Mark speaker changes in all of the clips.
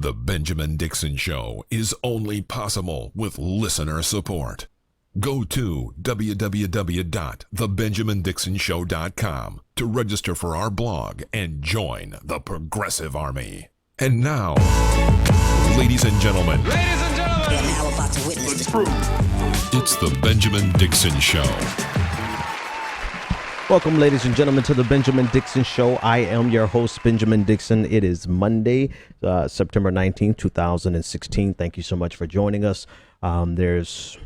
Speaker 1: The Benjamin Dixon Show is only possible with listener support. Go to www.thebenjamindixonshow.com to register for our blog and join the Progressive Army. And now, ladies and gentlemen,
Speaker 2: You're now about to witness the truth.
Speaker 1: It's the Benjamin Dixon Show.
Speaker 3: Welcome, ladies and gentlemen, to the Benjamin Dixon Show. I am your host, Benjamin Dixon. It is Monday, September 19th, 2016. Thank you so much for joining us. This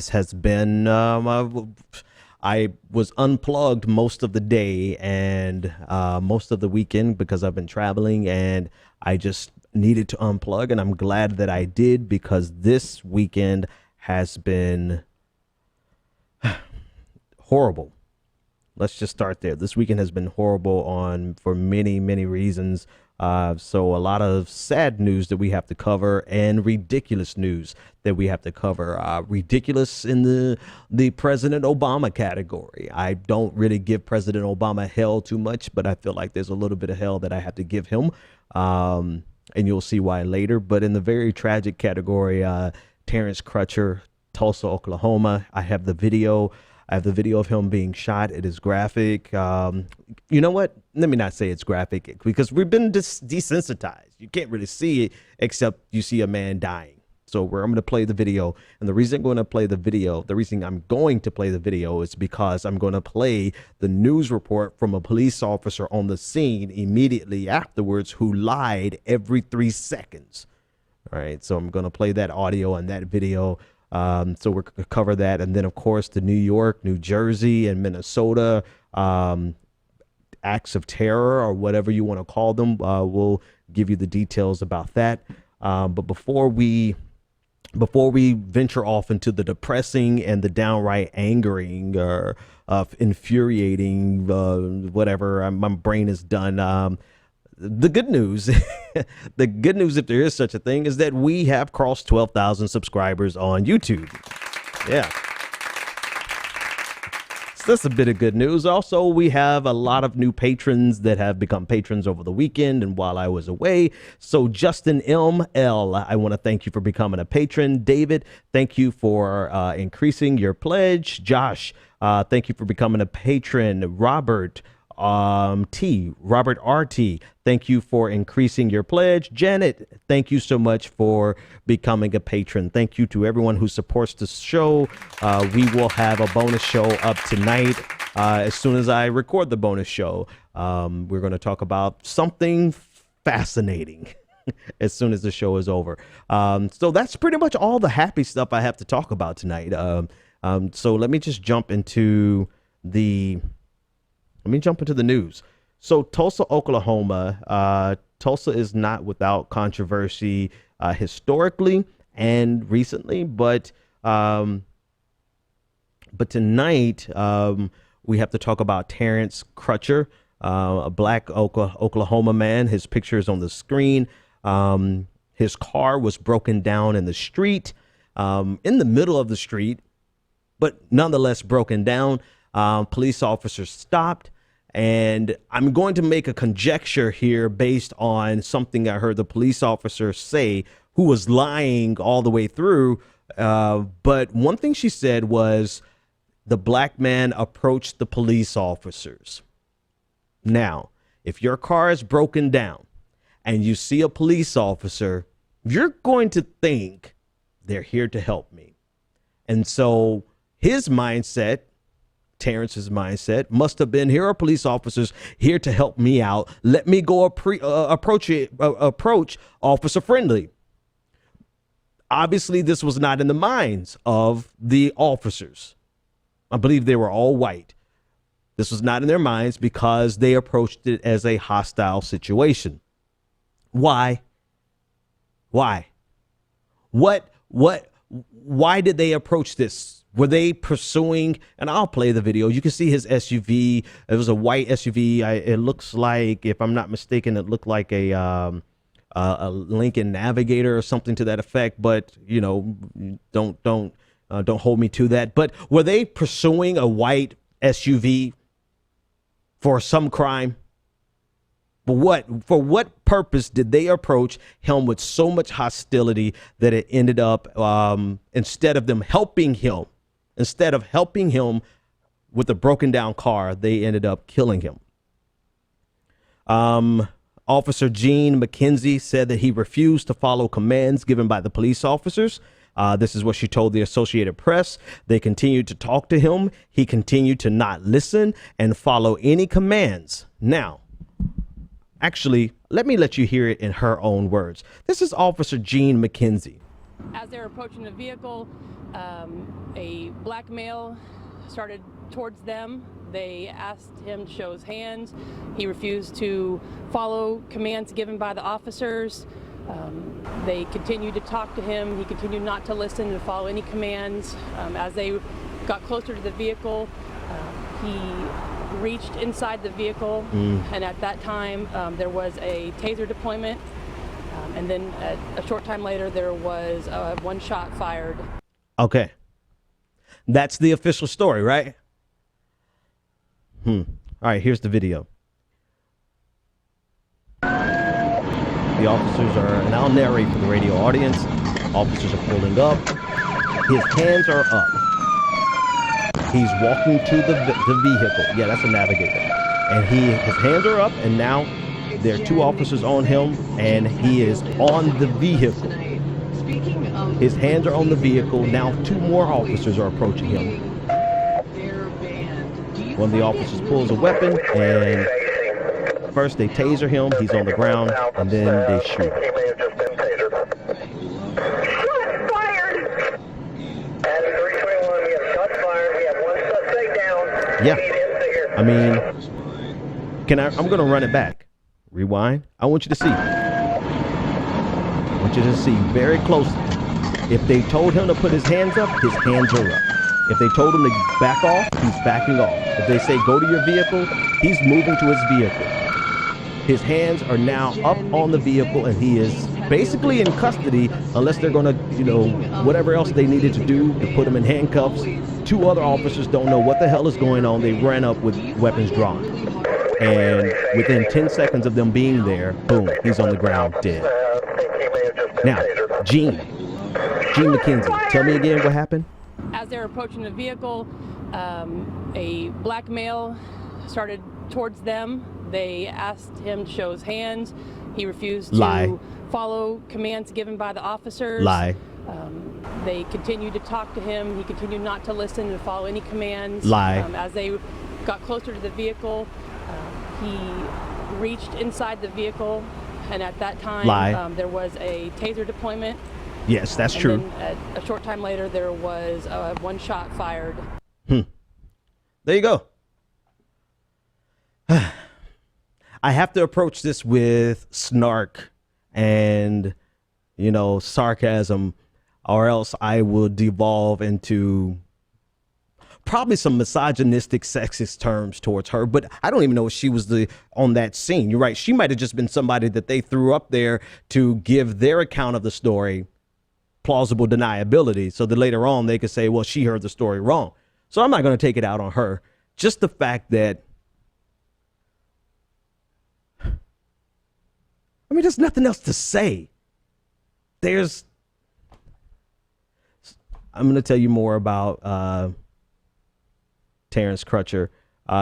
Speaker 3: has been, I was unplugged most of the day and most of the weekend because I've been traveling, and I just needed to unplug, and I'm glad that I did, because this weekend has been horrible. Let's just start there. This weekend has been horrible for many, many reasons. So a lot of sad news that we have to cover, and ridiculous news that we have to cover. Ridiculous in the President Obama category. I don't really give President Obama hell too much, but I feel like there's a little bit of hell that I have to give him. And you'll see why later. But in the very tragic category, Terrance Crutcher, Tulsa, Oklahoma. I have the video of him being shot. It is graphic. You know what? Let me not say it's graphic, because we've been desensitized. You can't really see it except you see a man dying. So I'm going to play the video. And the reason I'm going to play the video is because I'm going to play the news report from a police officer on the scene immediately afterwards who lied every 3 seconds. All right. So I'm going to play that audio and that video. So we're going to cover that. And then, of course, the New York, New Jersey, and Minnesota acts of terror, or whatever you want to call them. We'll give you the details about that. But before we venture off into the depressing and the downright angering or infuriating, whatever, my brain is done. The good news, if there is such a thing, is that we have crossed 12,000 subscribers on YouTube. Yeah. So that's a bit of good news. Also, we have a lot of new patrons that have become patrons over the weekend and while I was away. So Justin M.L., I want to thank you for becoming a patron. David, thank you for increasing your pledge. Josh, thank you for becoming a patron. Robert RT, thank you for increasing your pledge. Janet, thank you so much for becoming a patron. Thank you to everyone who supports the show. We will have a bonus show up tonight. As soon as I record the bonus show, we're going to talk about something fascinating as soon as the show is over. So that's pretty much all the happy stuff I have to talk about tonight. So let me just jump into the news. So Tulsa, Oklahoma. Tulsa is not without controversy historically and recently, but tonight we have to talk about Terrance Crutcher, a black Oklahoma man. His picture is on the screen. His car was broken down in the street, in the middle of the street, but nonetheless broken down. Police officers stopped. And I'm going to make a conjecture here based on something I heard the police officer say, who was lying all the way through. But one thing she said was the black man approached the police officers. Now, if your car is broken down and you see a police officer, you're going to think they're here to help me. And so his mindset, Terrance's mindset, must have been, here are police officers here to help me out. Let me go approach officer friendly. Obviously, this was not in the minds of the officers. I believe they were all white. This was not in their minds because they approached it as a hostile situation. Why? Why did they approach this? Were they pursuing, and I'll play the video. You can see his SUV. It was a white SUV. It looks like, if I'm not mistaken, it looked like a Lincoln Navigator or something to that effect. But, you know, don't hold me to that. But were they pursuing a white SUV for some crime? For what purpose did they approach him with so much hostility that it ended up, instead of helping him with a broken down car, they ended up killing him. Officer Gene McKenzie said that he refused to follow commands given by the police officers. This is what she told the Associated Press. They continued to talk to him. He continued to not listen and follow any commands. Now, actually, let me let you hear it in her own words. This is Officer Gene McKenzie.
Speaker 4: As they were approaching the vehicle, a black male started towards them. They asked him to show his hands. He refused to follow commands given by the officers. They continued to talk to him. He continued not to listen and follow any commands. As they got closer to the vehicle, he reached inside the vehicle, and at that time there was a taser deployment, and then a short time later there was one shot fired. Okay,
Speaker 3: that's the official story, right? All right, here's the video. The officers are, and I'll narrate for the radio audience. Officers are pulling up. His hands are up. He's walking to the vehicle. Yeah, that's a navigator. And his hands are up, and now there are two officers on him, and he is on the vehicle. His hands are on the vehicle. Now two more officers are approaching him. One of the officers pulls a weapon, and first they taser him. He's on the ground, and then they shoot. Yeah, I mean, I'm going to run it back. Rewind. I want you to see. I want you to see very closely. If they told him to put his hands up, his hands are up. If they told him to back off, he's backing off. If they say go to your vehicle, he's moving to his vehicle. His hands are now up on the vehicle, and he is basically in custody unless they're going to, whatever else they needed to do to put him in handcuffs. Two other officers don't know what the hell is going on. They ran up with weapons drawn. And within 10 seconds of them being there, boom, he's on the ground dead. Now, Gene McKenzie, tell me again what happened.
Speaker 4: As they were approaching the vehicle, a black male started towards them. They asked him to show his hands. He refused to follow commands given by the officers. They continued to talk to him. He continued not to listen and follow any commands. As they got closer to the vehicle, he reached inside the vehicle, and at that time there was a taser deployment.
Speaker 3: Yes, that's true.
Speaker 4: Then a short time later there was one shot fired.
Speaker 3: There you go. I have to approach this with snark and, sarcasm, or else I will devolve into probably some misogynistic, sexist terms towards her. But I don't even know if she was on that scene. You're right. She might have just been somebody that they threw up there to give their account of the story plausible deniability, so that later on they could say, well, she heard the story wrong. So I'm not going to take it out on her. Just the fact that, there's nothing else to say. I'm going to tell you more about Terrance Crutcher.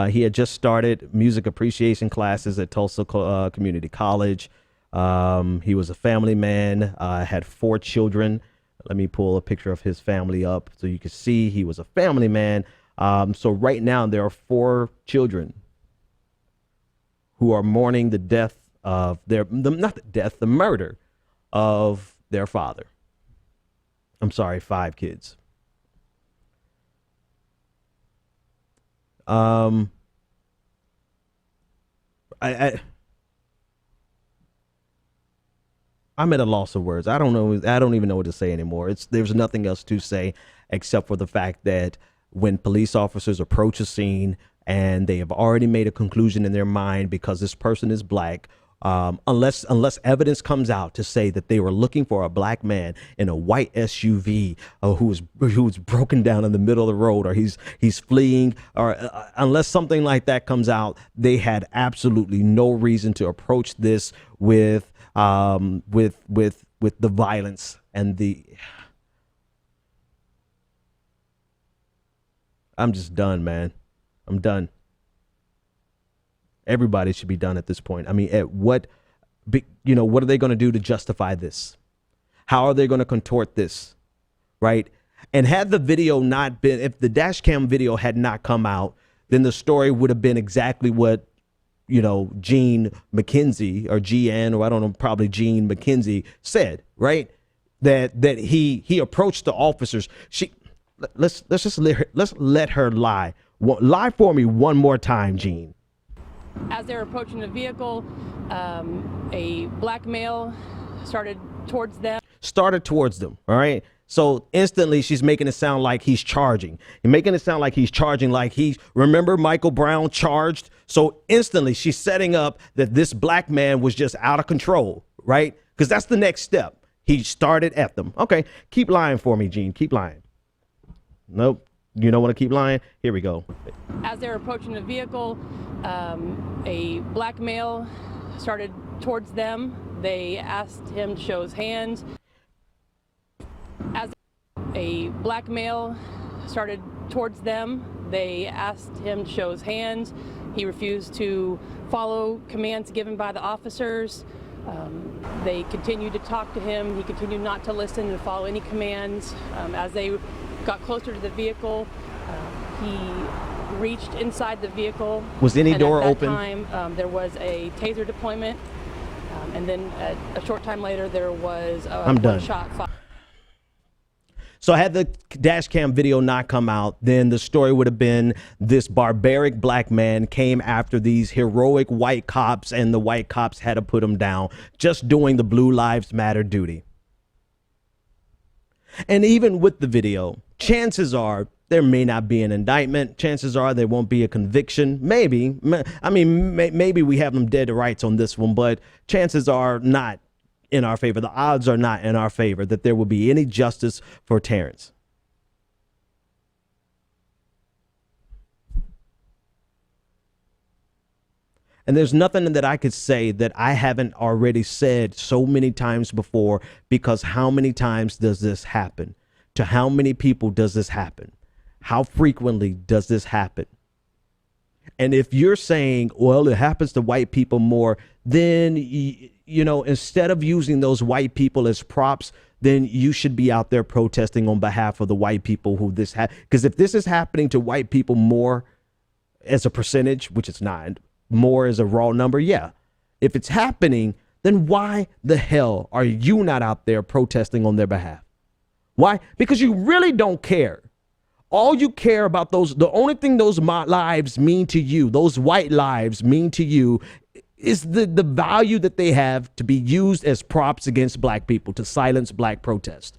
Speaker 3: He had just started music appreciation classes at Tulsa Community College. He was a family man, had 4 children. Let me pull a picture of his family up so you can see he was a family man. So right now there are 4 children who are mourning the death of the murder of their father. I'm sorry, 5 kids. I'm at a loss of words. I don't know. I don't even know what to say anymore. There's nothing else to say except for the fact that when police officers approach a scene and they have already made a conclusion in their mind because this person is black unless evidence comes out to say that they were looking for a black man in a white SUV who was broken down in the middle of the road, or he's fleeing, or unless something like that comes out, they had absolutely no reason to approach this with the violence and the. I'm just done, man. I'm done. Everybody should be done at this point. I mean, what are they going to do to justify this? How are they going to contort this? Right. And had the video not been, if the dash cam video had not come out, then the story would have been exactly what, Gene McKenzie or GN, or I don't know, probably Gene McKenzie said, right? That he approached the officers. Let's let her lie. Lie for me one more time, Gene.
Speaker 4: As they were approaching the vehicle, a black male started towards them.
Speaker 3: All right. So instantly she's making it sound like he's charging. Remember Michael Brown charged? So instantly she's setting up that this black man was just out of control, right? Because that's the next step. He started at them. Okay. Keep lying for me, Gene. Keep lying. Nope. You don't want to keep lying? Here we go.
Speaker 4: As they were approaching the vehicle, a black male started towards them. They asked him to show his hands. As a black male started towards them, they asked him to show his hands. He refused to follow commands given by the officers. They continued to talk to him. He continued not to listen and follow any commands. As they got closer to the vehicle, he reached inside the vehicle.
Speaker 3: Was any door open?
Speaker 4: At that time, there was a taser deployment, and then a short time later, there was a one-shot fire.
Speaker 3: So had the dash cam video not come out, then the story would have been this barbaric black man came after these heroic white cops, and the white cops had to put him down, just doing the Blue Lives Matter duty. And even with the video, chances are there may not be an indictment. Chances are there won't be a conviction. Maybe. I mean, maybe we have them dead to rights on this one, but chances are not in our favor. The odds are not in our favor that there will be any justice for Terrance. And there's nothing that I could say that I haven't already said so many times before, because how many times does this happen? To how many people does this happen? How frequently does this happen? And if you're saying, well, it happens to white people more, then, instead of using those white people as props, then you should be out there protesting on behalf of the white people who this because if this is happening to white people more as a percentage, which it's not, more as a raw number, yeah. If it's happening, then why the hell are you not out there protesting on their behalf? Why? Because you really don't care. All you care about the only thing those lives mean to you, those white lives mean to you, is the value that they have to be used as props against black people, to silence black protest.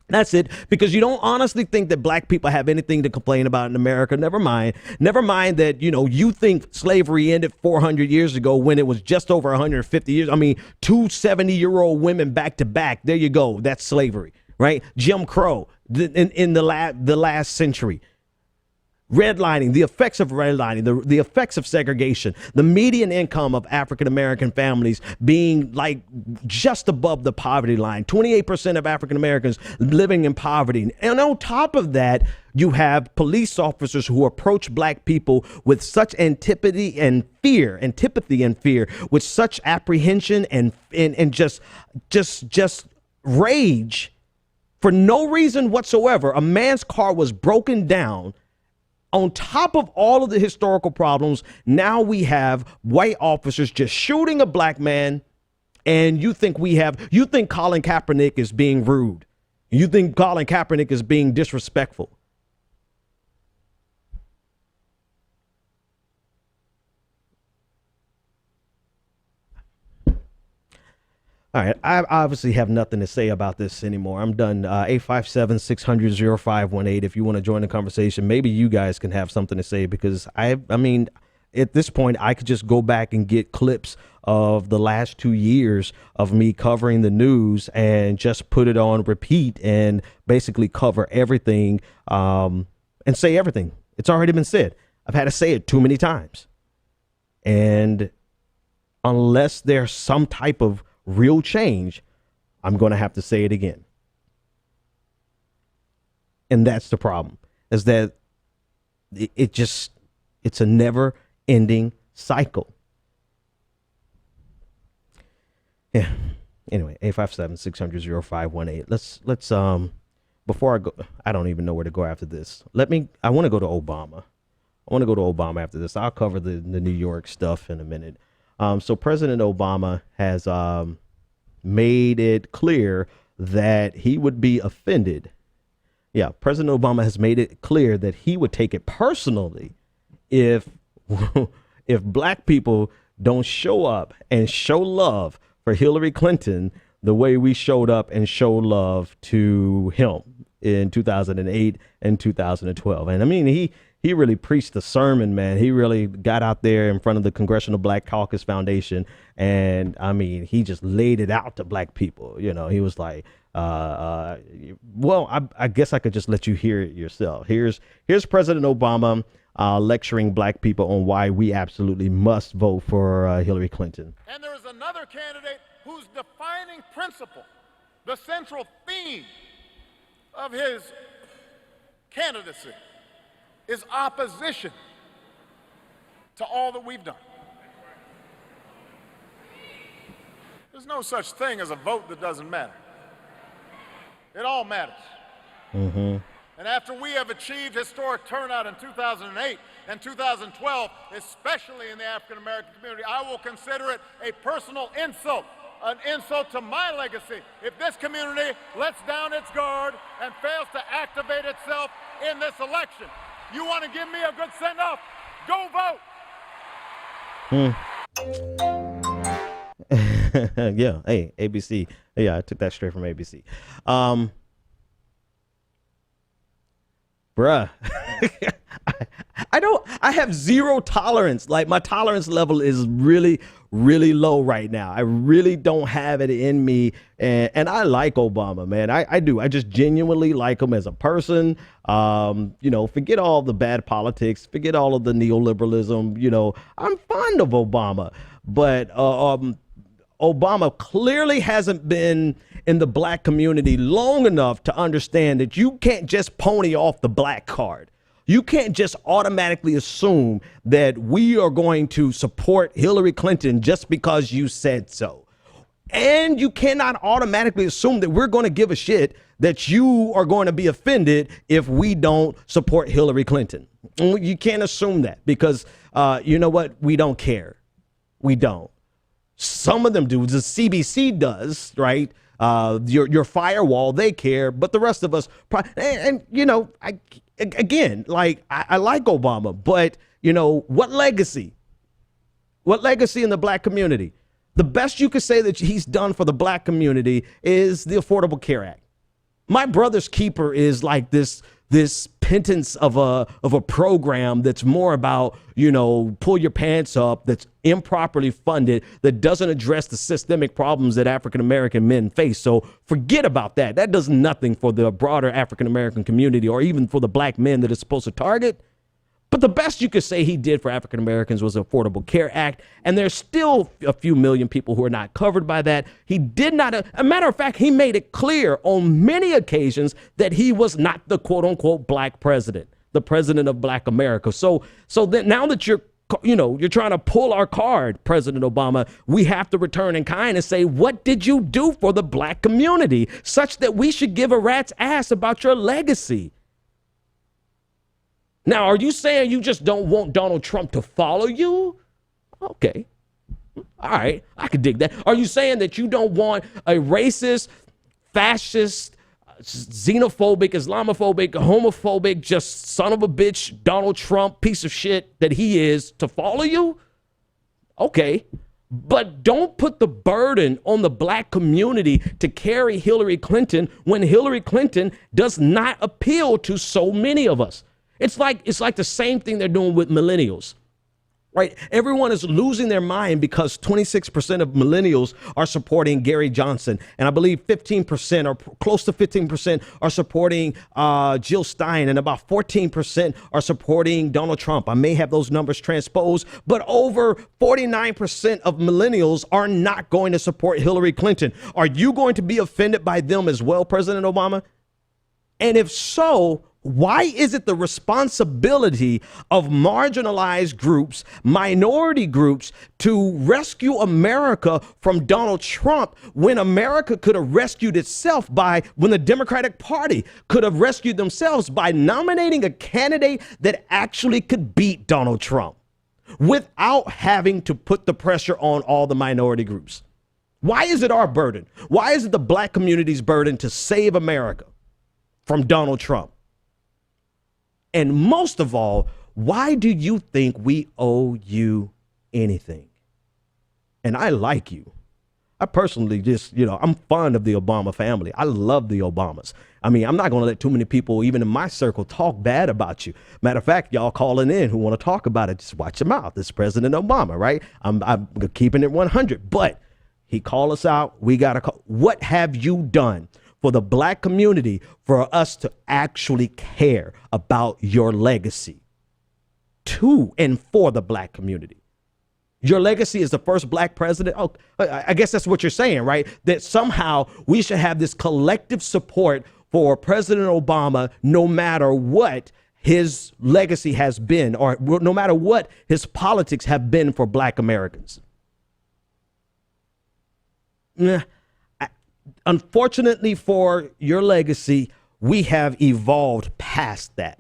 Speaker 3: That's it, because you don't honestly think that black people have anything to complain about in America. Never mind that, you think slavery ended 400 years ago when it was just over 150 years. I mean, 2 70-year-old women back to back. There you go. That's slavery, right? Jim Crow in the last century. Redlining, the effects of redlining, the effects of segregation, the median income of African-American families being like just above the poverty line, 28% of African-Americans living in poverty. And on top of that, you have police officers who approach black people with such antipathy and fear, with such apprehension and just rage for no reason whatsoever. A man's car was broken down. On top of all of the historical problems, now we have white officers just shooting a black man, and you think Colin Kaepernick is being rude. You think Colin Kaepernick is being disrespectful. All right, I obviously have nothing to say about this anymore. I'm done. 857-600-0518. If you want to join the conversation, maybe you guys can have something to say, because I mean, at this point, I could just go back and get clips of the last 2 years of me covering the news and just put it on repeat and basically cover everything and say everything. It's already been said. I've had to say it too many times. And unless there's some type of real change, I'm going to have to say it again. And that's the problem, is that it's a never ending cycle. Yeah. Anyway, 857-600-0518. Let's before I go, I don't even know where to go after this. I want to go to Obama. After this. I'll cover the New York stuff in a minute. So President Obama has made it clear that he would be offended. Yeah, President Obama has made it clear that he would take it personally if black people don't show up and show love for Hillary Clinton the way we showed up and showed love to him in 2008 and 2012. And I mean, he really preached the sermon, man. He really got out there in front of the Congressional Black Caucus Foundation. And I mean, he just laid it out to black people. You know, he was like, well, I guess I could just let you hear it yourself. Here's President Obama lecturing black people on why we absolutely must vote for Hillary Clinton.
Speaker 5: And there is another candidate whose defining principle, the central theme of his candidacy, is opposition to all that we've done. There's no such thing as a vote that doesn't matter. It all matters. Mm-hmm. And after we have achieved historic turnout in 2008 and 2012, especially in the African American community, I will consider it a personal insult, an insult to my legacy, if this community lets down its guard and fails to activate itself in this election. You want to give me a good send-off? Go vote!
Speaker 3: Yeah, hey, ABC. Yeah, I took that straight from ABC. Bruh, I have zero tolerance. Like, my tolerance level is really, really low right now. I really don't have it in me. And I like Obama, man. I do. I just genuinely like him as a person. Forget all the bad politics, forget all of the neoliberalism. I'm fond of Obama, but Obama clearly hasn't been in the black community long enough to understand that you can't just pony off the black card. You can't just automatically assume that we are going to support Hillary Clinton just because you said so. And you cannot automatically assume that we're going to give a shit that you are going to be offended if we don't support Hillary Clinton. You can't assume that because you know what? We don't care. We don't. Some of them do. The CBC does, right? Your firewall, they care, but the rest of us, I like Obama, but what legacy? What legacy in the black community? The best you could say that he's done for the black community is the Affordable Care Act. My brother's keeper is like this penance of a program that's more about, pull your pants up, that's improperly funded, that doesn't address the systemic problems that African-American men face. So forget about that. That does nothing for the broader African-American community or even for the black men that it's supposed to target. But the best you could say he did for African Americans was the Affordable Care Act. And there's still a few million people who are not covered by that. He did not. A matter of fact, he made it clear on many occasions that he was not the quote unquote black president, the president of black America. So that now that you're trying to pull our card, President Obama, we have to return in kind and say, what did you do for the black community such that we should give a rat's ass about your legacy? Now, are you saying you just don't want Donald Trump to follow you? Okay. All right. I could dig that. Are you saying that you don't want a racist, fascist, xenophobic, Islamophobic, homophobic, just son of a bitch, Donald Trump, piece of shit that he is to follow you? Okay. But don't put the burden on the black community to carry Hillary Clinton when Hillary Clinton does not appeal to so many of us. It's like the same thing they're doing with millennials. right? Everyone is losing their mind because 26% of millennials are supporting Gary Johnson. And I believe 15% or close to 15% are supporting Jill Stein, and about 14% are supporting Donald Trump. I may have those numbers transposed, but over 49% of millennials are not going to support Hillary Clinton. Are you going to be offended by them as well, President Obama? And if so, why is it the responsibility of marginalized groups, minority groups, to rescue America from Donald Trump when America could have rescued itself when the Democratic Party could have rescued themselves by nominating a candidate that actually could beat Donald Trump without having to put the pressure on all the minority groups? Why is it our burden? Why is it the black community's burden to save America from Donald Trump? And most of all, why do you think we owe you anything? And I like you. I personally just, I'm fond of the Obama family. I love the Obamas. I mean, I'm not going to let too many people, even in my circle, talk bad about you. Matter of fact, y'all calling in who want to talk about it, just watch your mouth. It's President Obama, right? I'm keeping it 100. But he called us out. We got to call. What have you done for the black community for us to actually care about your legacy to and for the black community? Your legacy is the first black president. Oh, I guess that's what you're saying, right? That somehow we should have this collective support for President Obama, no matter what his legacy has been, or no matter what his politics have been for black Americans. Unfortunately for your legacy, we have evolved past that.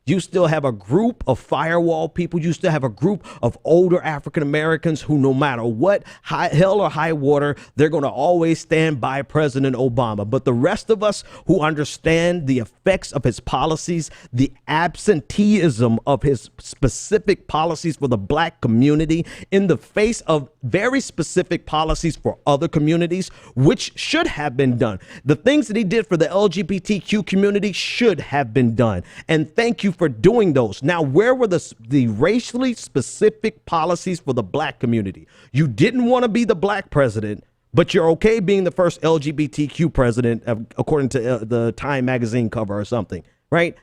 Speaker 3: You still have a group of firewall people. You still have a group of older African Americans who, no matter what, hell or high water, they're going to always stand by President Obama. But the rest of us who understand the effects of his policies, the absenteeism of his specific policies for the black community in the face of very specific policies for other communities, which should have been done. The things that he did for the LGBTQ community should have been done. And thank you for doing those. Now, where were the racially specific policies for the black community? You didn't want to be the black president, but you're okay being the first LGBTQ president, according to the Time magazine cover or something, right?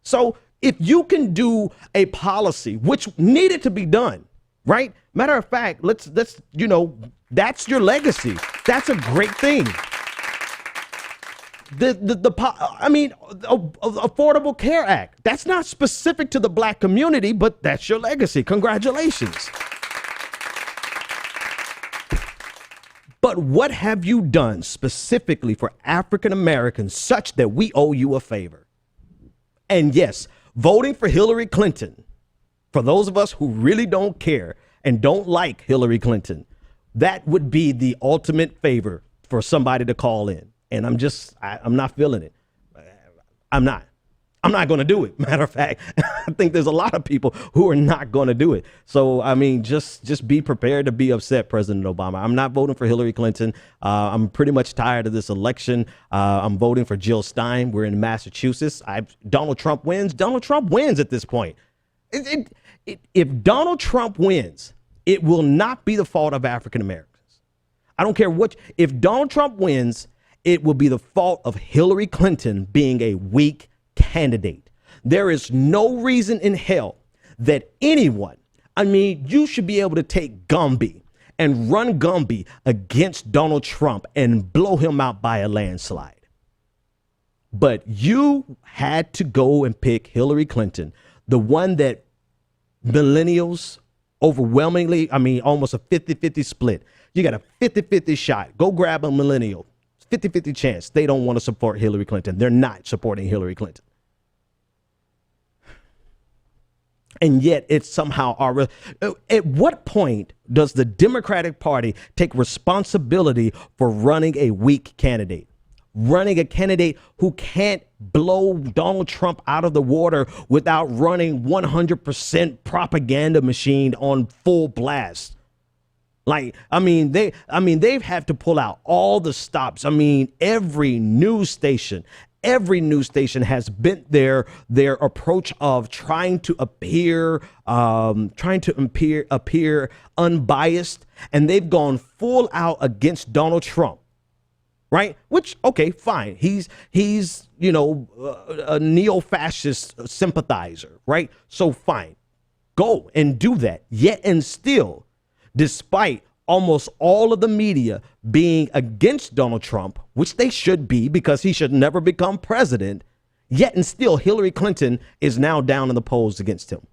Speaker 3: So if you can do a policy, which needed to be done, right? Matter of fact, let's that's your legacy. That's a great thing. Affordable Care Act. That's not specific to the black community, but that's your legacy. Congratulations. But what have you done specifically for African Americans such that we owe you a favor? And yes, voting for Hillary Clinton, for those of us who really don't care and don't like Hillary Clinton, that would be the ultimate favor for somebody to call in. And I'm not feeling it. I'm not going to do it. Matter of fact, I think there's a lot of people who are not going to do it. So, I mean, just be prepared to be upset, President Obama. I'm not voting for Hillary Clinton. I'm pretty much tired of this election. I'm voting for Jill Stein. We're in Massachusetts. Donald Trump wins. Donald Trump wins at this point. If Donald Trump wins, it will not be the fault of African Americans. I don't care what. If Donald Trump wins, it will be the fault of Hillary Clinton being a weak candidate. There is no reason in hell that anyone, you should be able to take Gumby and run Gumby against Donald Trump and blow him out by a landslide. But you had to go and pick Hillary Clinton, the one that millennials overwhelmingly, almost a 50-50 split. You got a 50-50 shot. Go grab a millennial. 50-50 chance they don't want to support Hillary Clinton. They're not supporting Hillary Clinton. And yet it's somehow at what point does the Democratic Party take responsibility for running a weak candidate? Running a candidate who can't blow Donald Trump out of the water without running 100% propaganda machine on full blast. They've had to pull out all the stops. Every news station, every news station has bent their approach of trying to appear unbiased, and they've gone full out against Donald Trump. Right? Which, okay, fine. He's a neo-fascist sympathizer, right? So fine. Go and do that. Yet and still, despite almost all of the media being against Donald Trump, which they should be because he should never become president, yet and still Hillary Clinton is now down in the polls against him.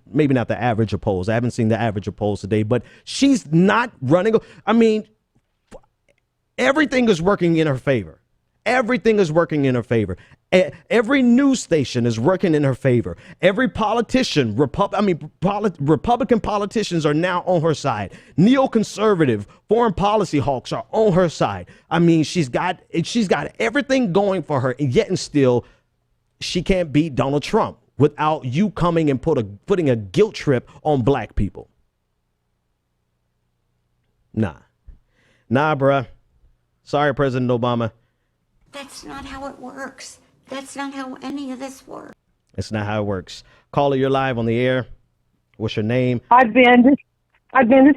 Speaker 3: Maybe not the average of polls. I haven't seen the average of polls today, but she's not running. I mean, everything is working in her favor. Everything is working in her favor. Every news station is working in her favor. Every politician, Republican politicians are now on her side. Neoconservative foreign policy hawks are on her side. I mean, she's got everything going for her, and yet and still, she can't beat Donald Trump without you coming and putting a guilt trip on black people. Nah, bruh. Sorry, President Obama.
Speaker 6: That's not how it works. That's not how any of this works.
Speaker 3: It's not how it works. Caller, you're live on the air. What's your name?
Speaker 7: Hi, Ben. This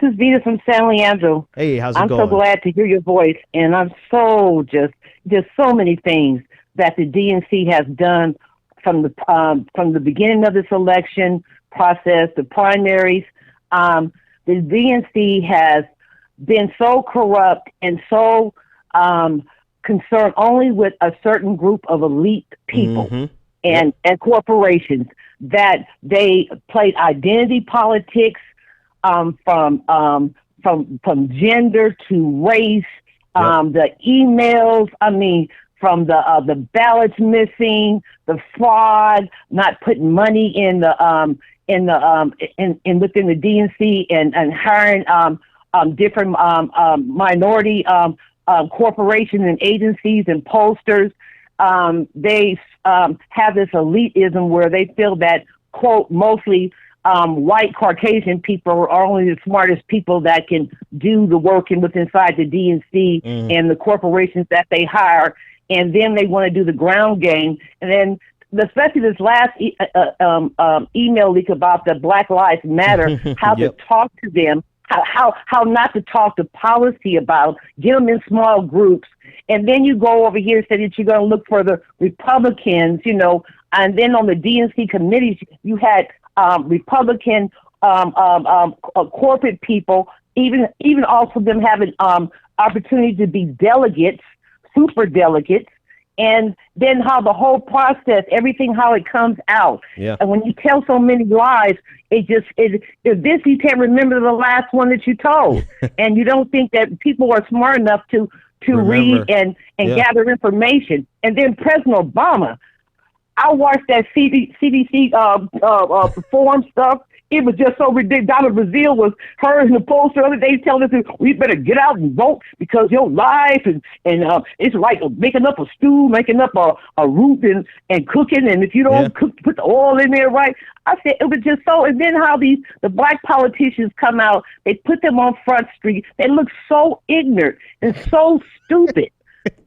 Speaker 7: is Vita from San Leandro.
Speaker 3: Hey, how's it going?
Speaker 7: I'm so glad to hear your voice, and I'm so just so many things that the DNC has done from the beginning of this election process, the primaries. The DNC has been so corrupt and so concerned only with a certain group of elite people and corporations, that they played identity politics from gender to race, the emails, from the ballots missing, the fraud, not putting money in within the DNC, and hiring different minority corporations and agencies and pollsters. They have this elitism where they feel that, quote, mostly white Caucasian people are only the smartest people that can do the work inside the DNC and the corporations that they hire. And then they want to do the ground game. And then especially this last email leak about the Black Lives Matter, how to talk to them, how not to talk to policy about, get them in small groups. And then you go over here and say that you're going to look for the Republicans, and then on the DNC committees, you had Republican corporate people, even also them having opportunity to be delegates, super delegates, and then how the whole process, everything, how it comes out.
Speaker 3: Yeah.
Speaker 7: And when you tell so many lies, if you can't remember the last one that you told, and you don't think that people are smart enough to read and gather information. And then President Obama, I watched that CDC forum stuff. It was just so ridiculous. Donna Brazile was her in the post the other day telling us we better get out and vote because your life and it's like making up a stew, making up a root and cooking, and if you don't put the oil in there right. I said it was just so. And then how the black politicians come out, they put them on Front Street. They look so ignorant and so stupid.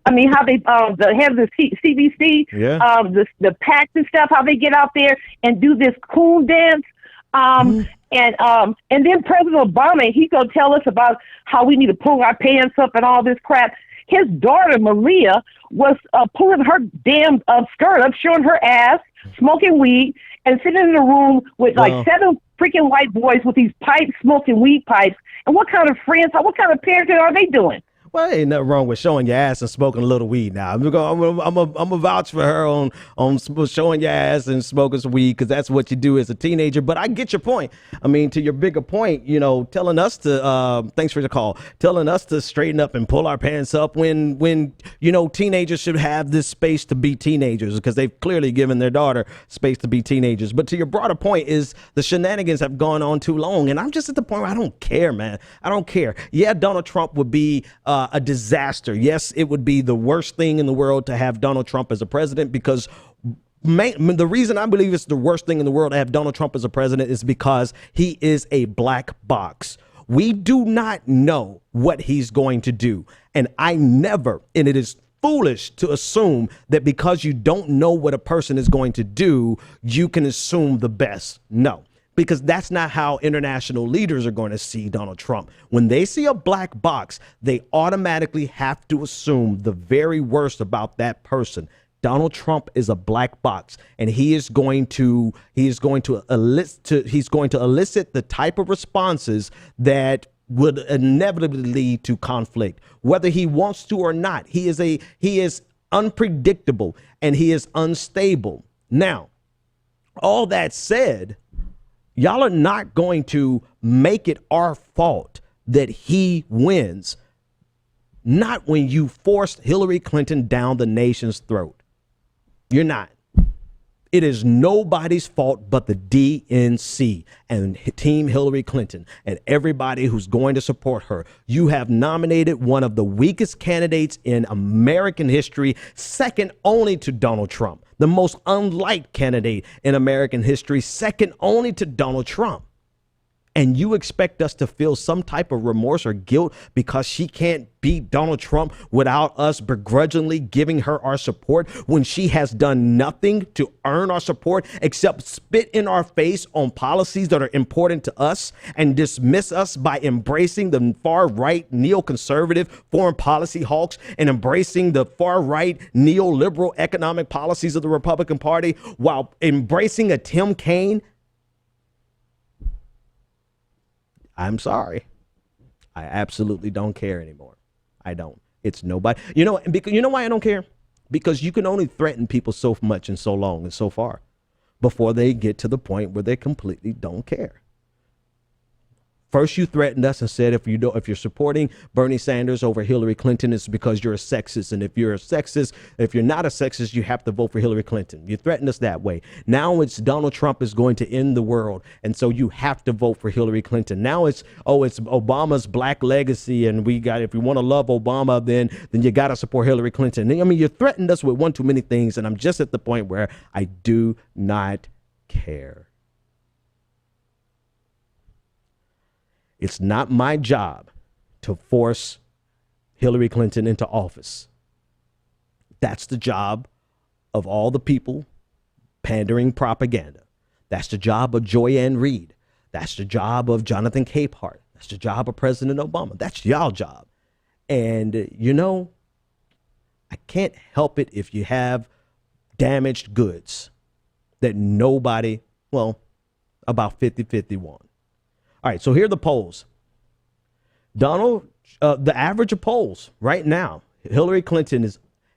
Speaker 7: I mean, how they have the CBC, the PACs and stuff, how they get out there and do this coon dance. And then President Obama, he gonna tell us about how we need to pull our pants up and all this crap. His daughter Malia was pulling her damn skirt up, showing her ass, smoking weed, and sitting in the room with like 7 freaking white boys with these pipes, smoking weed pipes. And what kind of friends? What kind of parenting are they doing?
Speaker 3: Well, ain't nothing wrong with showing your ass and smoking a little weed. Now, I'm a vouch for her on showing your ass and smoking some weed because that's what you do as a teenager. But I get your point. I mean, to your bigger point, telling us to thanks for the call, telling us to straighten up and pull our pants up when teenagers should have this space to be teenagers because they've clearly given their daughter space to be teenagers. But to your broader point is the shenanigans have gone on too long, and I'm just at the point where I don't care, man. I don't care. Yeah, Donald Trump would be a disaster. Yes, it would be the worst thing in the world to have Donald Trump as a president because the reason I believe it's the worst thing in the world to have Donald Trump as a president is because he is a black box. We do not know what he's going to do. And it is foolish to assume that because you don't know what a person is going to do, you can assume the best. No, because that's not how international leaders are going to see Donald Trump. When they see a black box, they automatically have to assume the very worst about that person. Donald Trump is a black box, and he's going to elicit the type of responses that would inevitably lead to conflict, whether he wants to or not. He is unpredictable and he is unstable. Now, all that said, y'all are not going to make it our fault that he wins. Not when you forced Hillary Clinton down the nation's throat. You're not. It is nobody's fault but the DNC and Team Hillary Clinton and everybody who's going to support her. You have nominated one of the weakest candidates in American history, second only to Donald Trump, the most unliked candidate in American history, second only to Donald Trump. And you expect us to feel some type of remorse or guilt because she can't beat Donald Trump without us begrudgingly giving her our support when she has done nothing to earn our support except spit in our face on policies that are important to us and dismiss us by embracing the far right neoconservative foreign policy hawks and embracing the far right neoliberal economic policies of the Republican Party while embracing a Tim Kaine? I'm sorry. I absolutely don't care anymore. I don't. It's nobody. You know why I don't care? Because you can only threaten people so much and so long and so far before they get to the point where they completely don't care. First, you threatened us and said if you're supporting Bernie Sanders over Hillary Clinton, it's because you're a sexist. And if you're not a sexist, you have to vote for Hillary Clinton. You threatened us that way. Now it's Donald Trump is going to end the world. And so you have to vote for Hillary Clinton. Now it's Obama's black legacy. And if you want to love Obama, then you got to support Hillary Clinton. I mean, you threatened us with one too many things. And I'm just at the point where I do not care. It's not my job to force Hillary Clinton into office. That's the job of all the people pandering propaganda. That's the job of Joy-Ann Reid. That's the job of Jonathan Capehart. That's the job of President Obama. That's y'all job. And, I can't help it if you have damaged goods that nobody, about 50-50 won. All right, so here are the polls. The average of polls right now, Hillary Clinton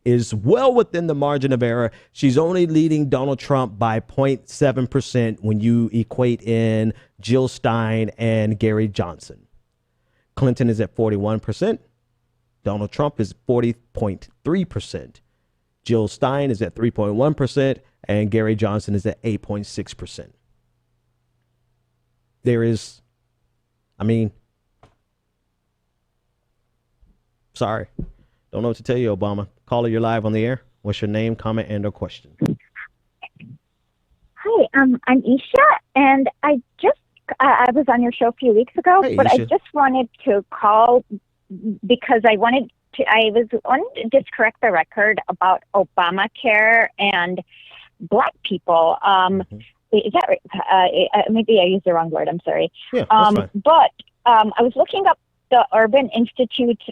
Speaker 3: is well within the margin of error. She's only leading Donald Trump by 0.7% when you equate in Jill Stein and Gary Johnson. Clinton is at 41%. Donald Trump is 40.3%. Jill Stein is at 3.1%, and Gary Johnson is at 8.6%. Sorry. Don't know what to tell you, Obama. Caller, you're live on the air. What's your name, comment, and or question?
Speaker 8: Hi, I'm Isha, and I was on your show a few weeks ago,
Speaker 3: Hey,
Speaker 8: but
Speaker 3: Isha.
Speaker 8: I just wanted to call because I wanted to just correct the record about Obamacare and black people. Is that right? Maybe I used the wrong word. I'm sorry.
Speaker 3: Yeah, that's fine.
Speaker 8: But I was looking up the Urban Institute, which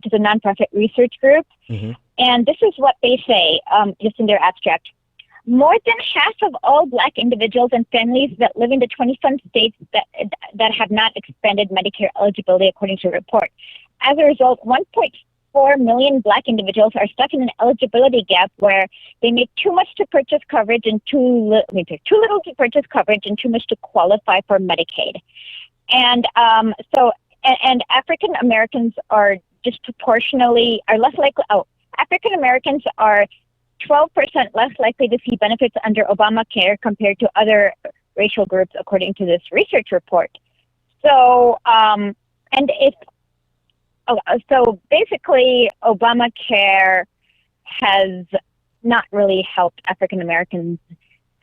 Speaker 8: is a nonprofit research group, and this is what they say, just in their abstract. More than half of all black individuals and families that live in the 21 states that have not expanded Medicare eligibility, according to a report. As a result, 1.4 million black individuals are stuck in an eligibility gap where they make too much to purchase coverage and too little to purchase coverage and too much to qualify for Medicaid. And and African Americans are less likely. African Americans are 12% less likely to see benefits under Obamacare compared to other racial groups, according to this research report. So, so basically, Obamacare has not really helped African Americans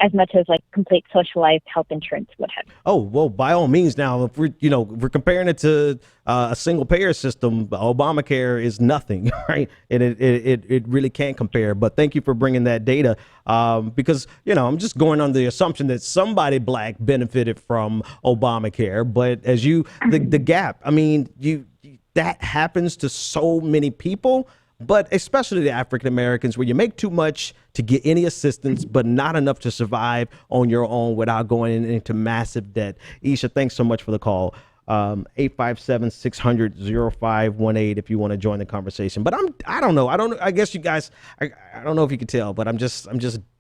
Speaker 8: as much as like complete socialized health insurance would have.
Speaker 3: Oh, well, by all means. Now, if we're comparing it to a single payer system, Obamacare is nothing, right? And it really can't compare. But thank you for bringing that data, because, I'm just going on the assumption that somebody black benefited from Obamacare. But as the gap, I mean, that happens to so many people, but especially the African Americans, where you make too much to get any assistance, but not enough to survive on your own without going into massive debt. Isha, thanks so much for the call. 857-600-0518 if you want to join the conversation. But I don't know. I guess you guys, I don't know if you can tell, but I'm just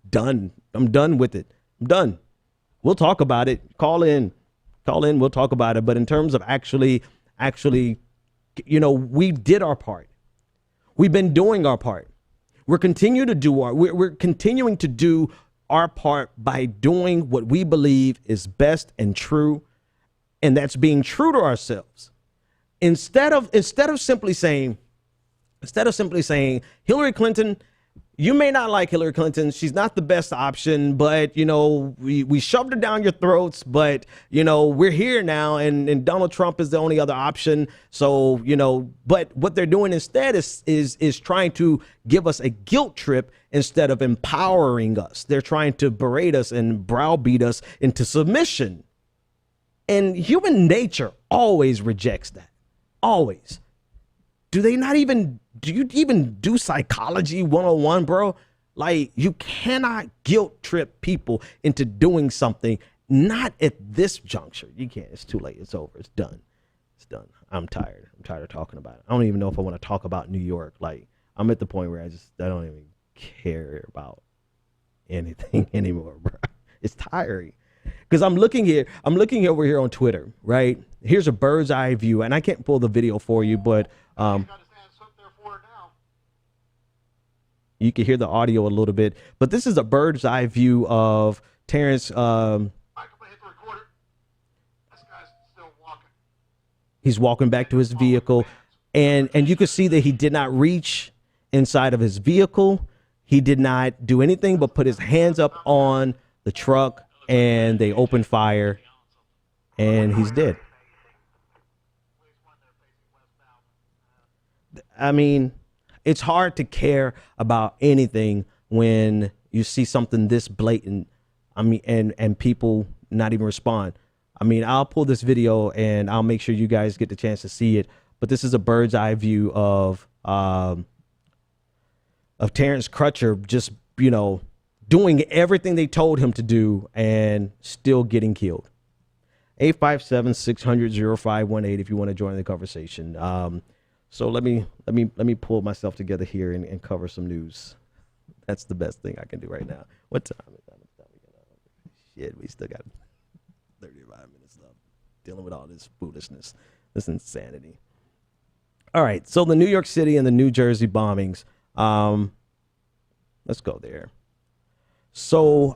Speaker 3: done. I'm done with it. I'm done. We'll talk about it. Call in. We'll talk about it. But in terms of actually, we did our part. We've been doing our part. We're continuing to do our part by doing what we believe is best and true, and that's being true to ourselves. Instead of simply saying Hillary Clinton, you may not like Hillary Clinton, she's not the best option, but we shoved her down your throats, but we're here now, and Donald Trump is the only other option. So but what they're doing instead is trying to give us a guilt trip instead of empowering us. They're trying to berate us and browbeat us into submission, and human nature always rejects that. Always. Do you even do psychology 101, bro? Like, you cannot guilt trip people into doing something, not at this juncture. You can't. It's too late. It's over. It's done. I'm tired. I'm tired of talking about it. I don't even know if I want to talk about New York. Like, I'm at the point where I don't even care about anything anymore, bro. It's tiring. Because I'm looking over here on Twitter, right? Here's a bird's eye view, and I can't pull the video for you, but you can hear the audio a little bit. But this is a bird's eye view of Terrance. He's walking back to his vehicle, and you can see that he did not reach inside of his vehicle. He did not do anything but put his hands up on the truck, and they opened fire, and he's dead. I mean, it's hard to care about anything when you see something this blatant. I mean, and people not even respond. I mean, I'll pull this video and I'll make sure you guys get the chance to see it. But this is a bird's eye view of Terrance Crutcher just, doing everything they told him to do and still getting killed. 857-600-0518 if you want to join the conversation. So let me pull myself together here and cover some news. That's the best thing I can do right now. What time is that? Shit, we still got 35 minutes left dealing with all this foolishness, this insanity. All right, so the New York City and the New Jersey bombings. Let's go there. So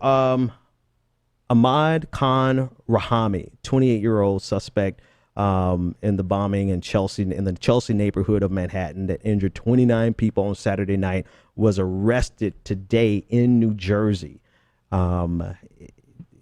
Speaker 3: Ahmad Khan Rahami, 28-year-old suspect in the bombing in the Chelsea neighborhood of Manhattan that injured 29 people on Saturday night, was arrested today in New Jersey.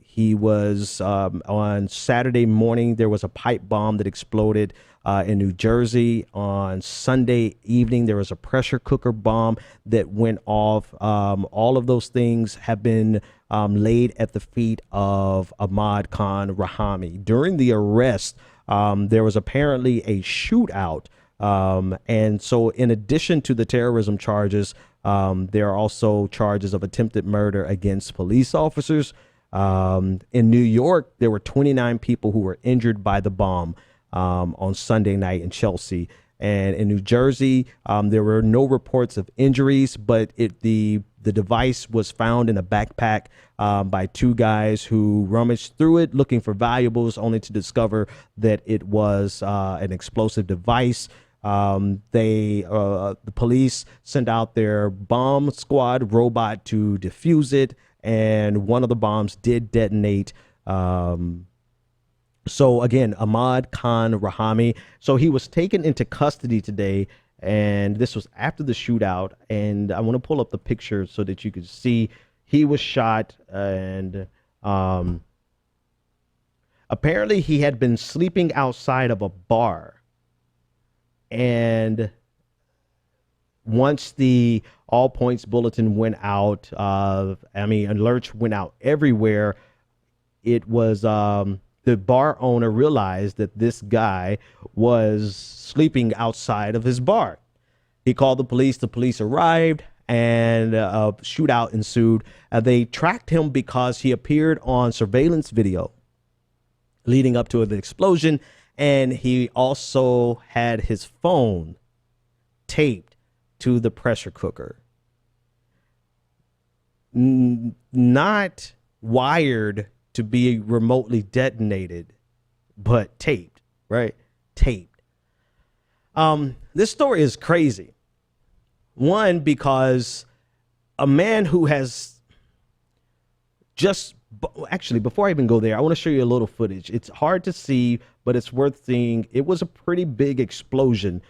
Speaker 3: He was on Saturday morning. There was a pipe bomb that exploded in New Jersey. On Sunday evening, there was a pressure cooker bomb that went off. All of those things have been laid at the feet of Ahmad Khan Rahami. During the arrest, there was apparently a shootout. And so in addition to the terrorism charges, there are also charges of attempted murder against police officers. In New York, there were 29 people who were injured by the bomb on Sunday night in Chelsea. And in New Jersey, there were no reports of injuries, but the device was found in a backpack by two guys who rummaged through it looking for valuables, only to discover that it was an explosive device. The police sent out their bomb squad robot to defuse it, and one of the bombs did detonate. So again, Ahmad Khan Rahami. So he was taken into custody today, and this was after the shootout. And I want to pull up the picture so that you can see, he was shot, and apparently he had been sleeping outside of a bar. And once the all points bulletin went out, alerts went out everywhere. It was the bar owner realized that this guy was sleeping outside of his bar. He called the police. The police arrived, and a shootout ensued. They tracked him because he appeared on surveillance video leading up to the explosion, and he also had his phone taped to the pressure cooker. Not wired to be remotely detonated, but taped, right? Taped. This story is crazy. One, because a man who has actually, before I even go there, I want to show you a little footage. It's hard to see, but it's worth seeing. It was a pretty big explosion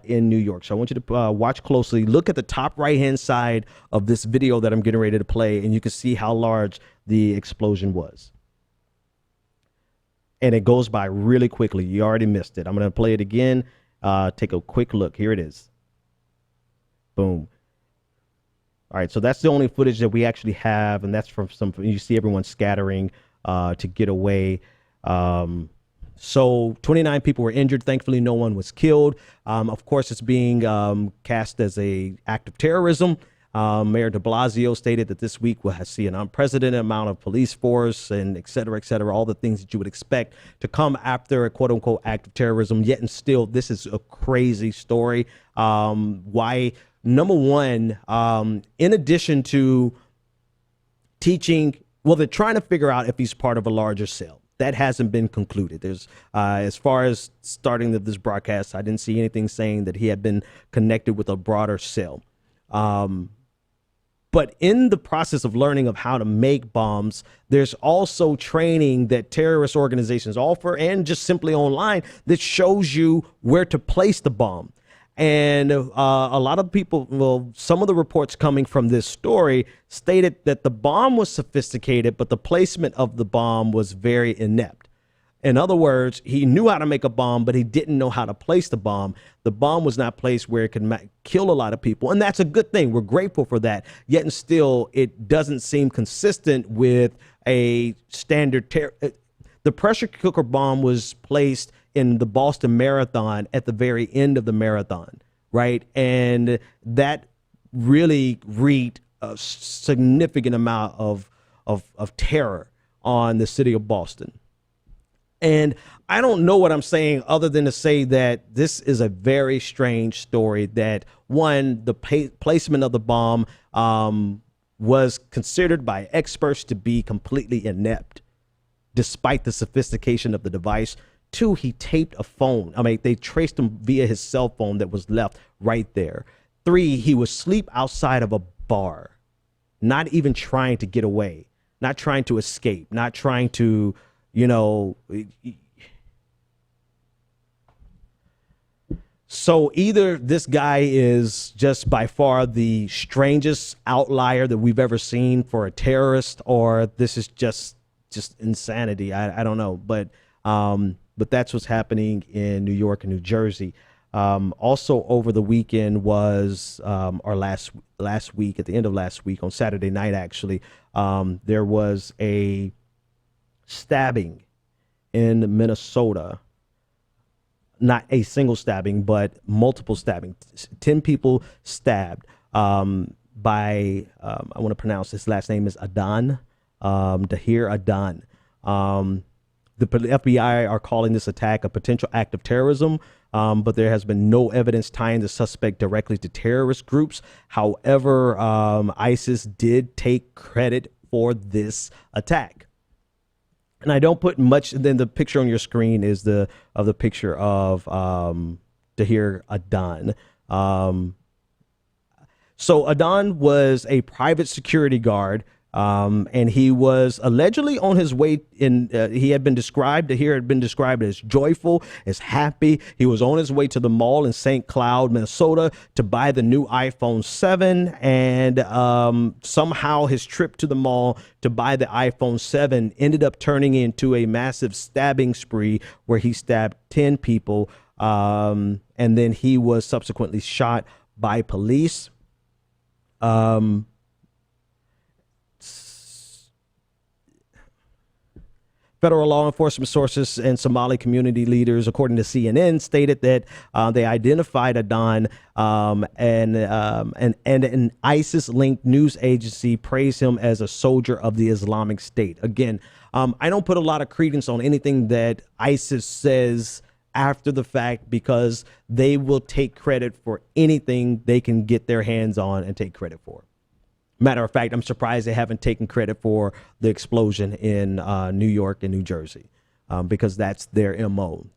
Speaker 3: in New York. So I want you to watch closely. Look at the top right-hand side of this video that I'm getting ready to play, and you can see how large the explosion was. And it goes by really quickly. You already missed it. I'm going to play it again. Take a quick look. Here it is. Boom. All right, so that's the only footage that we actually have, and that's from you see everyone scattering to get away. So 29 people were injured. Thankfully, no one was killed. Of course, it's being cast as an act of terrorism. Mayor de Blasio stated that this week will see an unprecedented amount of police force and et cetera, all the things that you would expect to come after a quote unquote act of terrorism. Yet and still, this is a crazy story. Why? Number one, in addition to teaching, well, they're trying to figure out if he's part of a larger cell. That hasn't been concluded. There's, as far as starting this broadcast, I didn't see anything saying that he had been connected with a broader cell. But in the process of learning of how to make bombs, there's also training that terrorist organizations offer, and just simply online, that shows you where to place the bomb. And a lot of people, well, some of the reports coming from this story stated that the bomb was sophisticated, but the placement of the bomb was very inept. In other words, he knew how to make a bomb, but he didn't know how to place the bomb. The bomb was not placed where it could kill a lot of people. And that's a good thing. We're grateful for that. Yet and still, it doesn't seem consistent with a standard the pressure cooker bomb was placed in the Boston Marathon at the very end of the marathon, right? And that really wreaked a significant amount of terror on the city of Boston. And I don't know what I'm saying other than to say that this is a very strange story, that one, the placement of the bomb was considered by experts to be completely inept, despite the sophistication of the device. Two, he taped a phone. I mean, they traced him via his cell phone that was left right there. Three, he was asleep outside of a bar, not even trying to get away, not trying to escape, not trying to, you know. So either this guy is just by far the strangest outlier that we've ever seen for a terrorist, or this is just insanity. I don't know, but that's what's happening in New York and New Jersey. Also over the weekend was, or last week, at the end of last week on Saturday night, actually, there was a stabbing in Minnesota. Not a single stabbing, but multiple stabbings. 10 people stabbed by, I want to pronounce his last name is Adan, Tahir Adan. The FBI are calling this attack a potential act of terrorism, but there has been no evidence tying the suspect directly to terrorist groups. However, ISIS did take credit for this attack. And I don't put much. Then the picture on your screen is the picture of Tahir Adan. So Adan was a private security guard And he was allegedly on his way in. He had been described as joyful, as happy. He was on his way to the mall in St. Cloud, Minnesota, to buy the new iPhone 7. And somehow his trip to the mall to buy the iPhone 7 ended up turning into a massive stabbing spree where he stabbed 10 people. And then he was subsequently shot by police. Federal law enforcement sources and Somali community leaders, according to CNN, stated that they identified Adnan, and an ISIS-linked news agency praised him as a soldier of the Islamic State. Again, I don't put a lot of credence on anything that ISIS says after the fact, because they will take credit for anything they can get their hands on and take credit for. Matter of fact, I'm surprised they haven't taken credit for the explosion in New York and New Jersey, because that's their MO.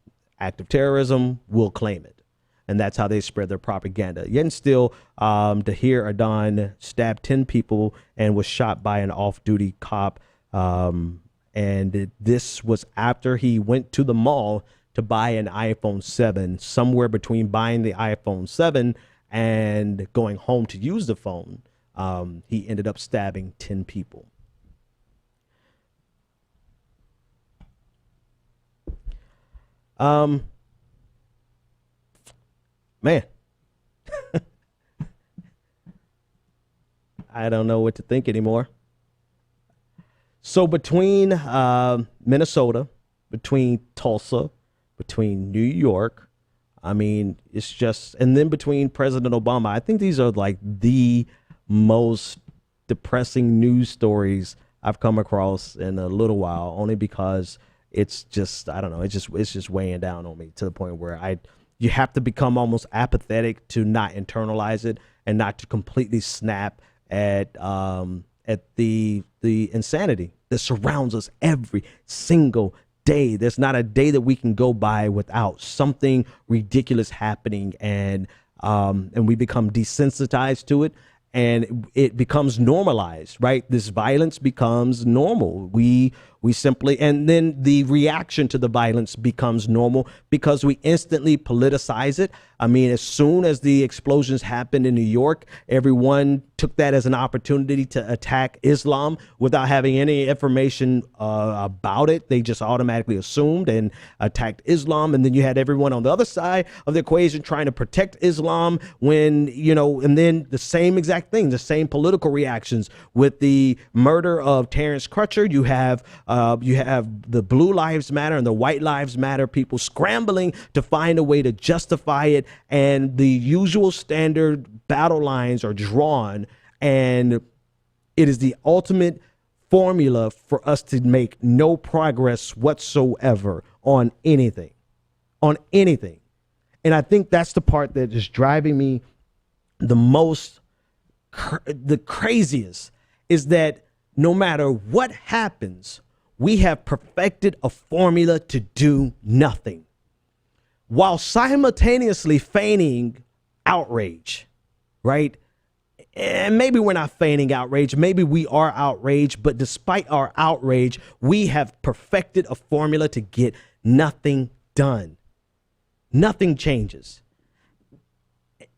Speaker 3: Active terrorism will claim it. And that's how they spread their propaganda. Yet and still, to hear Adnan stabbed 10 people and was shot by an off-duty cop. And this was after he went to the mall to buy an iPhone 7. Somewhere between buying the iPhone 7 and going home to use the phone, he ended up stabbing 10 people. Man, I don't know what to think anymore. So between Minnesota, between Tulsa, between New York, I mean, it's just, and then between President Obama, I think these are like the most depressing news stories I've come across in a little while, only because it's just, I don't know, it's just weighing down on me to the point where you have to become almost apathetic to not internalize it and not to completely snap at the insanity that surrounds us every single day. There's not a day that we can go by without something ridiculous happening, and we become desensitized to it. And it becomes normalized, right? This violence becomes normal. We simply, and then the reaction to the violence becomes normal because we instantly politicize it. I mean, as soon as the explosions happened in New York, everyone took that as an opportunity to attack Islam without having any information about it. They just automatically assumed and attacked Islam. And then you had everyone on the other side of the equation trying to protect Islam when, and then the same exact thing, the same political reactions with the murder of Terrance Crutcher. You have the Blue Lives Matter and the White Lives Matter people scrambling to find a way to justify it. And the usual standard battle lines are drawn, and it is the ultimate formula for us to make no progress whatsoever on anything. And I think that's the part that is driving me the most, the craziest, is that no matter what happens, we have perfected a formula to do nothing, while simultaneously feigning outrage, right? And maybe we're not feigning outrage. Maybe we are outraged. But despite our outrage, we have perfected a formula to get nothing done. Nothing changes.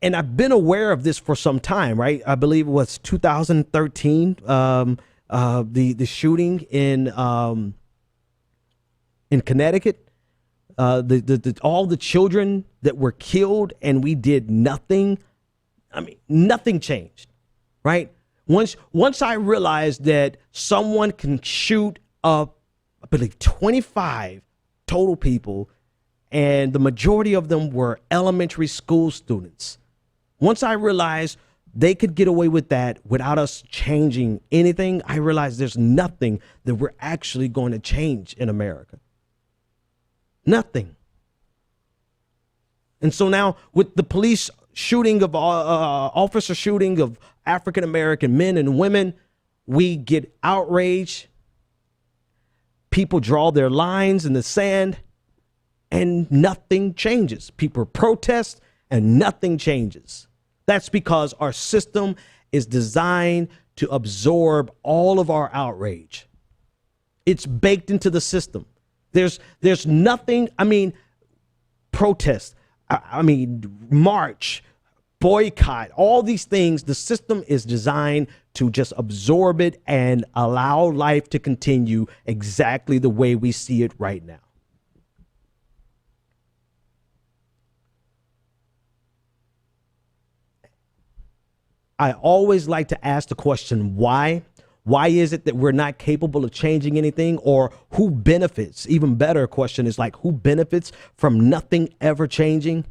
Speaker 3: And I've been aware of this for some time, right? I believe it was 2013, the shooting in Connecticut. All the children that were killed, and we did nothing. I mean, nothing changed, right? Once I realized that someone can shoot up, I believe, 25 total people, and the majority of them were elementary school students. Once I realized they could get away with that without us changing anything, I realized there's nothing that we're actually going to change in America. Nothing. And so now with the police shooting of officer shooting of African-American men and women, we get outraged. People draw their lines in the sand and nothing changes. People protest and nothing changes. That's because our system is designed to absorb all of our outrage. It's baked into the system. There's nothing, protest, march, boycott, all these things. The system is designed to just absorb it and allow life to continue exactly the way we see it right now. I always like to ask the question, why? Why is it that we're not capable of changing anything, or who benefits? Even better question is like, who benefits from nothing ever changing?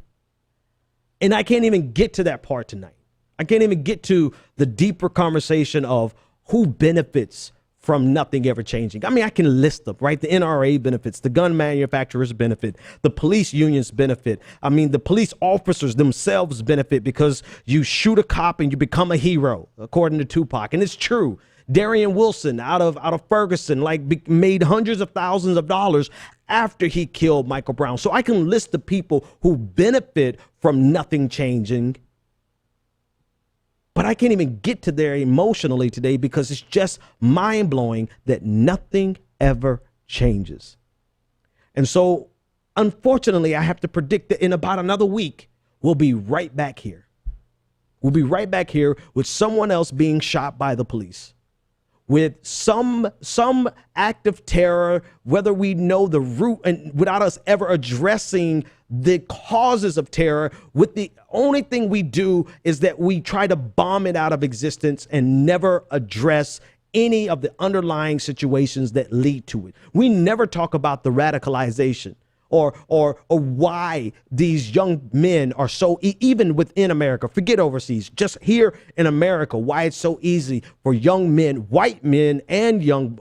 Speaker 3: And I can't even get to that part tonight. I can't even get to the deeper conversation of who benefits from nothing ever changing. I can list them, right? The NRA benefits, the gun manufacturers benefit, the police unions benefit. The police officers themselves benefit because you shoot a cop and you become a hero, according to Tupac. And it's true. Darian Wilson out of Ferguson, made hundreds of thousands of dollars after he killed Michael Brown. So I can list the people who benefit from nothing changing. But I can't even get to there emotionally today because it's just mind blowing that nothing ever changes. And so, unfortunately, I have to predict that in about another week, we'll be right back here. We'll be right back here with someone else being shot by the police, with some act of terror, whether we know the root, and without us ever addressing the causes of terror. With the only thing we do is that we try to bomb it out of existence and never address any of the underlying situations that lead to it. We never talk about the radicalization or why these young men are so, even within America, forget overseas, just here in America, why it's so easy for young men, white men and young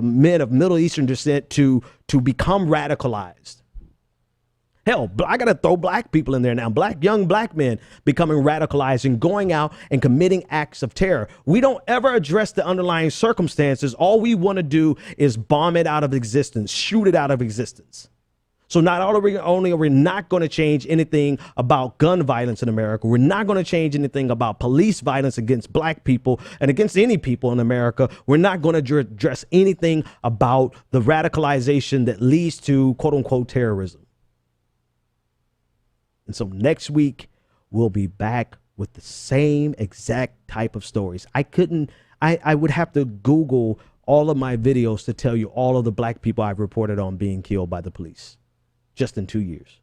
Speaker 3: men of Middle Eastern descent to become radicalized. Hell, I got to throw black people in there now. Young black men becoming radicalized and going out and committing acts of terror. We don't ever address the underlying circumstances. All we want to do is bomb it out of existence, shoot it out of existence. So not only are we not going to change anything about gun violence in America, we're not going to change anything about police violence against black people and against any people in America. We're not going to address anything about the radicalization that leads to quote unquote terrorism. And so next week, we'll be back with the same exact type of stories. I would have to Google all of my videos to tell you all of the black people I've reported on being killed by the police just in 2 years.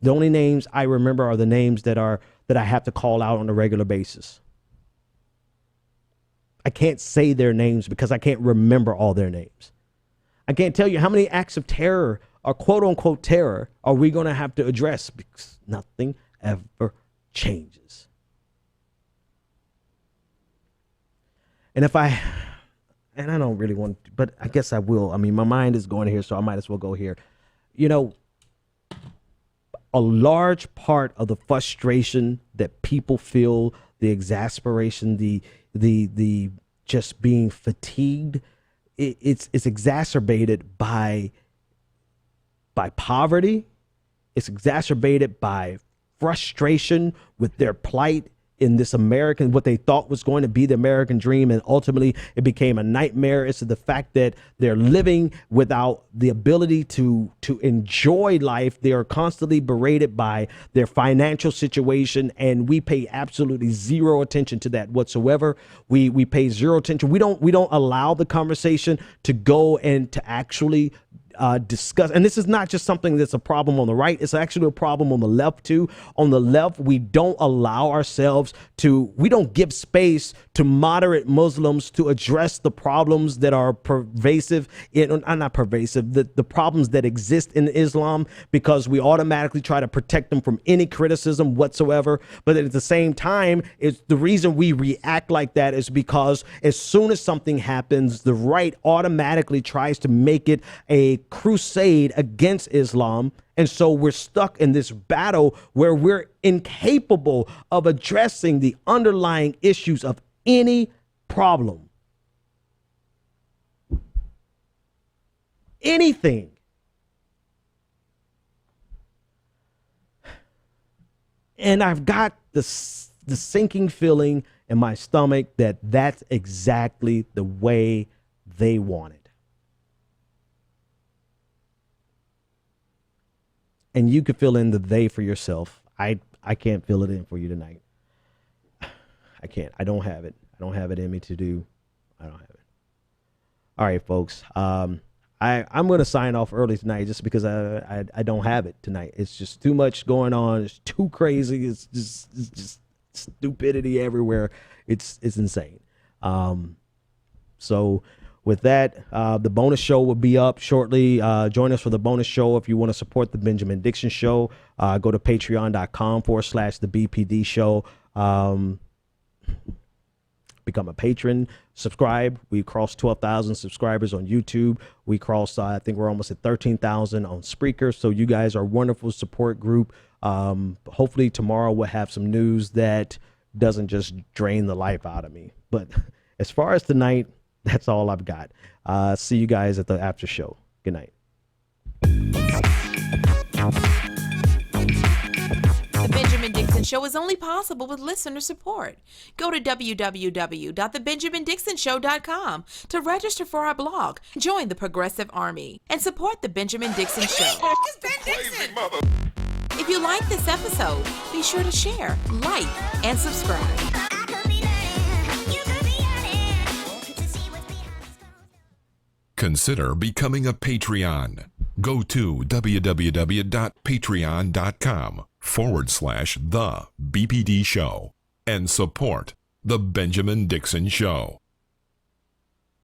Speaker 3: The only names I remember are the names that I have to call out on a regular basis. I can't say their names because I can't remember all their names. I can't tell you how many acts of terror or quote unquote terror are we going to have to address because nothing ever changes. And I don't really want to, but I guess I will. My mind is going here, so I might as well go here. A large part of the frustration that people feel, the exasperation, the just being fatigued, it's exacerbated by poverty. It's exacerbated by frustration with their plight in this what they thought was going to be the American dream. And ultimately it became a nightmare. It's the fact that they're living without the ability to enjoy life. They are constantly berated by their financial situation. And we pay absolutely zero attention to that whatsoever. We pay zero attention. We don't allow the conversation to go and to actually discuss. And this is not just something that's a problem on the right. It's actually a problem on the left too. On the left, we don't allow ourselves we don't give space to moderate Muslims to address the problems that are pervasive, not pervasive, the problems that exist in Islam, because we automatically try to protect them from any criticism whatsoever. But at the same time, it's the reason we react like that is because as soon as something happens, the right automatically tries to make it a crusade against Islam. And so we're stuck in this battle where we're incapable of addressing the underlying issues of any problem. Anything. And I've got the sinking feeling in my stomach that that's exactly the way they want it. And you could fill in the they for yourself. I can't fill it in for you tonight. I can't. I don't have it. I don't have it in me to do. I don't have it. All right, folks. I'm going to sign off early tonight just because I don't have it tonight. It's just too much going on. It's too crazy. It's just stupidity everywhere. It's insane. So with that, the bonus show will be up shortly. Join us for the bonus show. If you want to support the Benjamin Dixon Show, go to patreon.com/the BPD show. Become a patron, subscribe. We crossed 12,000 subscribers on YouTube. We crossed, I think we're almost at 13,000 on Spreaker. So you guys are a wonderful support group. Hopefully tomorrow we'll have some news that doesn't just drain the life out of me. But as far as tonight, that's all I've got. See you guys at the after show. Good night.
Speaker 9: The Benjamin Dixon Show is only possible with listener support. Go to www.thebenjamindixonshow.com to register for our blog, join the Progressive Army, and support The Benjamin Dixon Show. It's Ben Dixon! If you like this episode, be sure to share, like, and subscribe.
Speaker 1: Consider becoming a Patreon. Go to www.patreon.com/the BPD show and support The Benjamin Dixon Show.